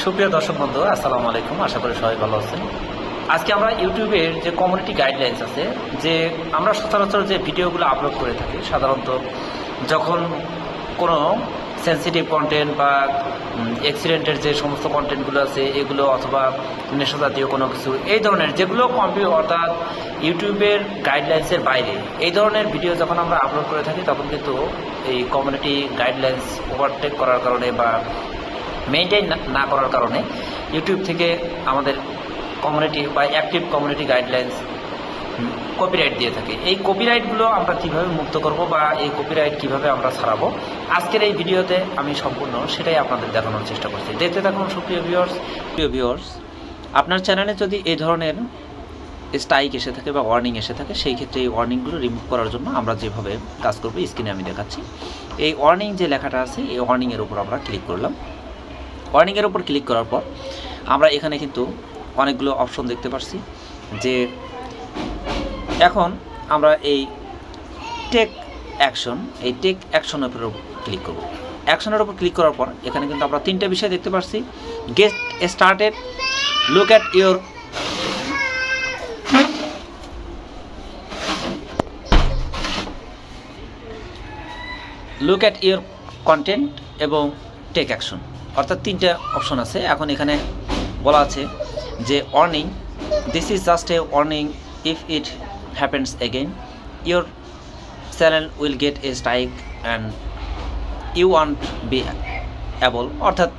সুপ্রিয় দর্শক বন্ধু, আসসালামু আলাইকুম। আশা করি সবাই ভালো আছেন। আজকে আমরা ইউটিউবের যে কমিউনিটি গাইডলাইন্স আছে, যে আমরা সচরাচর যে ভিডিওগুলো আপলোড করে থাকি, সাধারণত যখন কোনো সেন্সিটিভ কন্টেন্ট বা অ্যাক্সিডেন্টের যে সমস্ত কন্টেন্টগুলো আছে এগুলো, অথবা নেশা জাতীয় কোনো কিছু, এই ধরনের যেগুলো অর্থাৎ ইউটিউবের গাইডলাইন্সের বাইরে এই ধরনের ভিডিও যখন আমরা আপলোড করে থাকি, তখন কিন্তু এই কমিউনিটি গাইডলাইন্স ওভারটেক করার কারণে বা মেনটেন না করার কারণে ইউটিউব থেকে আমাদের কমিউনিটি বা অ্যাক্টিভ কমিউনিটি গাইডলাইন্স কপিরাইট দিয়ে থাকে। এই কপিরাইটগুলো আমরা কিভাবে মুক্ত করব বা এই কপিরাইট কিভাবে আমরা ছাড়াবো, আজকের এই ভিডিওতে আমি সম্পূর্ণ সেটাই আপনাদের দেখানোর চেষ্টা করছি। দেখতে থাকুন সুপ্রিয় ভিউয়ার্স। আপনার চ্যানেলে যদি এই ধরনের স্ট্রাইক এসে থাকে বা ওয়ার্নিং এসে থাকে, সেই ক্ষেত্রে এই ওয়ার্নিংগুলো রিমুভ করার জন্য আমরা যেভাবে কাজ করবো স্ক্রিনে আমি দেখাচ্ছি। এই ওয়ার্নিং যে লেখাটা আছে, এই ওয়ার্নিংয়ের উপর আমরা ক্লিক করলাম। ওয়ার্নিংয়ের উপর ক্লিক করার পর আমরা এখানে কিন্তু অনেকগুলো অপশন দেখতে পাচ্ছি। যে এখন আমরা এই টেক অ্যাকশনের উপর ক্লিক করব। অ্যাকশনের উপর ক্লিক করার পর এখানে কিন্তু আমরা তিনটা বিষয় দেখতে পাচ্ছি। Get started, look at your content এবং টেক অ্যাকশন, অর্থাৎ তিনটা অপশন আছে। এখন এখানে বলা আছে যে warning, this is just a warning, if it happens again your channel will get a strike and you won't be able, অর্থাৎ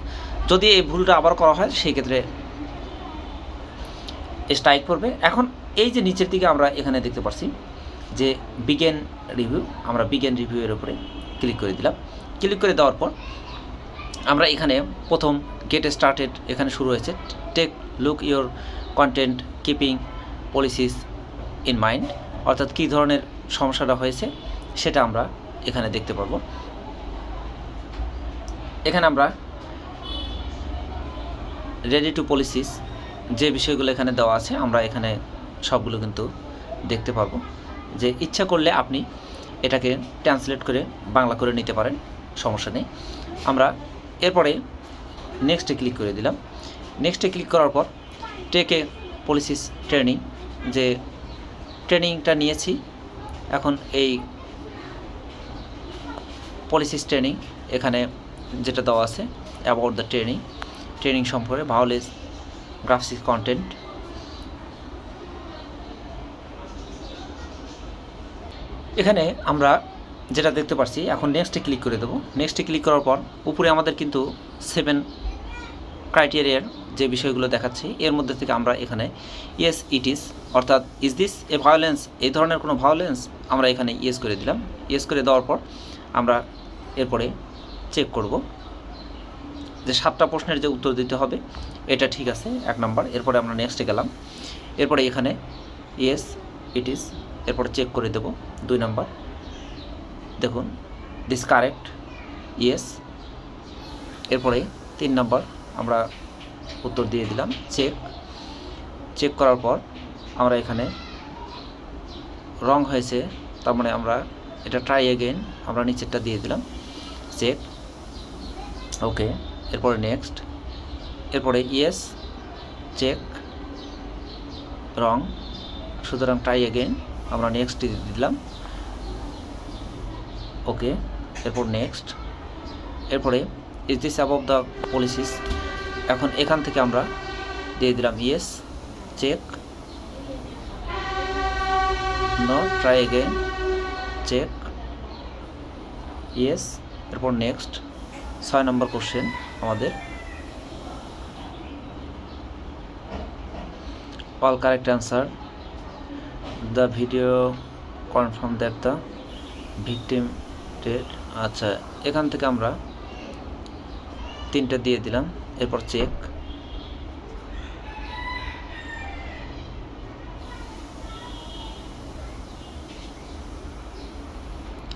যদি এই ভুলটা আবার করা হয় সেই ক্ষেত্রে স্ট্রাইক পড়বে। এখন এই যে নিচের দিকে আমরা এখানে দেখতে পাচ্ছি যে বিগেন রিভিউ, আমরা বিগেন রিভিউয়ের উপরে ক্লিক করে দিলাম। ক্লিক করে দেওয়ার পর আমরা এখানে প্রথম গেট স্টার্টেড এখানে শুরু হয়েছে। Take look your content keeping policies in mind, অর্থাৎ কী ধরনের সমস্যাটা হয়েছে সেটা আমরা এখানে দেখতে পারবো। এখানে আমরা রেডি টু পলিসিস যে বিষয়গুলো এখানে দেওয়া আছে, আমরা এখানে সবগুলো কিন্তু দেখতে পারবো। যে ইচ্ছা করলে আপনি এটাকে ট্রান্সলেট করে বাংলা করে নিতে পারেন, সমস্যা নেই। আমরা এরপরে নেক্সটে ক্লিক করে দিলাম। নেক্সটে ক্লিক করার পর টেক এ পলিসিস ট্রেনিং, যে ট্রেনিংটা নিয়েছি, এখন এই পলিসিস ট্রেনিং এখানে যেটা দেওয়া আছে অ্যাবাউট দ্য ট্রেনিং সম্পর্কে, ভায়োলেন্স গ্রাফিক্স কন্টেন্ট। এখানে আমরা যেটা দেখতে পাচ্ছি, এখন নেক্সটে ক্লিক করে দেবো। নেক্সটে ক্লিক করার পর উপরে আমাদের কিন্তু 7 ক্রাইটেরিয়ার যে বিষয়গুলো দেখাচ্ছি, এর মধ্যে থেকে আমরা এখানে ইয়েস ইট ইজ, অর্থাৎ ইজ দিস এ ভায়োলেন্স, এই ধরনের কোনো ভায়োলেন্স, আমরা এখানে ইয়েস করে দিলাম। ইয়েস করে দেওয়ার পর আমরা এরপরে চেক করব যে 7টা প্রশ্নের যে উত্তর দিতে হবে এটা ঠিক আছে, 1 নাম্বার। এরপরে আমরা নেক্সটে গেলাম। এরপরে এখানে ইয়েস ইট ইজ, এরপরে চেক করে দেব 2 নাম্বার। দেখুন দিস কারেক্ট, ইয়েস। এরপরে 3 নাম্বার আমরা উত্তর দিয়ে দিলাম, চেক করার পর আমরা এখানে রং হয়েছে, তার মানে আমরা এটা ট্রাই এগেইন, আমরা নিচেরটা দিয়ে দিলাম, চেক, ওকে। এরপরে নেক্সট, এরপরে ইয়েস, চেক, রং, সুতরাং ট্রাই এগেইন, আমরা নেক্সট দিয়ে দিলাম, ওকে। এরপর নেক্সট, এরপরে is this above the policies, এখন এখান থেকে আমরা দিয়ে দিলাম yes, check, no, try again, check, yes. এরপর নেক্সট 6 নম্বর কোশ্চেন আমাদের, all correct answer, the video confirm that the victim dead, আচ্ছা এখান থেকে আমরা 3টা দিয়ে দিলাম। এরপর চেক,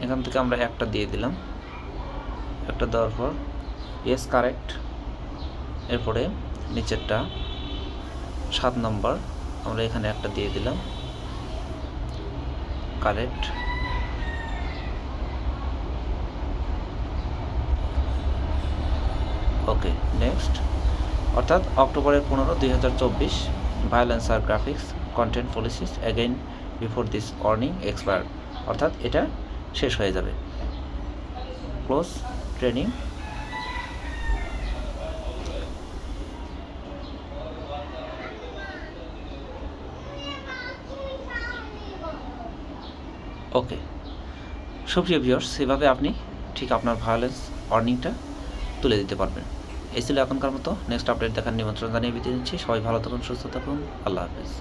এখান থেকে আমরা 1টা দিয়ে দিলাম। 1টা দেওয়ার পর ইয়েস কারেক্ট, এরপরে নিচেরটা 7 নম্বর আমরা এখানে 1টা দিয়ে দিলাম, কারেক্ট। ওকে, নেক্সট। অর্থাৎ অক্টোবরের 15, 2024 ভায়োলেন্স আর graphics content policies again before this warning expire, অর্থাৎ এটা শেষ হয়ে যাবে। Close training. ওকে, সুপ্রিয় ভিউয়ার্স, সেভাবে আপনি ঠিক আপনার ভায়োলেন্স ওয়ার্নিংটা তুলে দিতে পারবেন। এই ছিল এখনকার মতো। নেক্সট আপডেট দেখার নিমন্ত্রণ জানিয়ে বিদায় নিচ্ছি। সবাই ভালো থাকুন, সুস্থ থাকুন। আল্লাহ হাফেজ।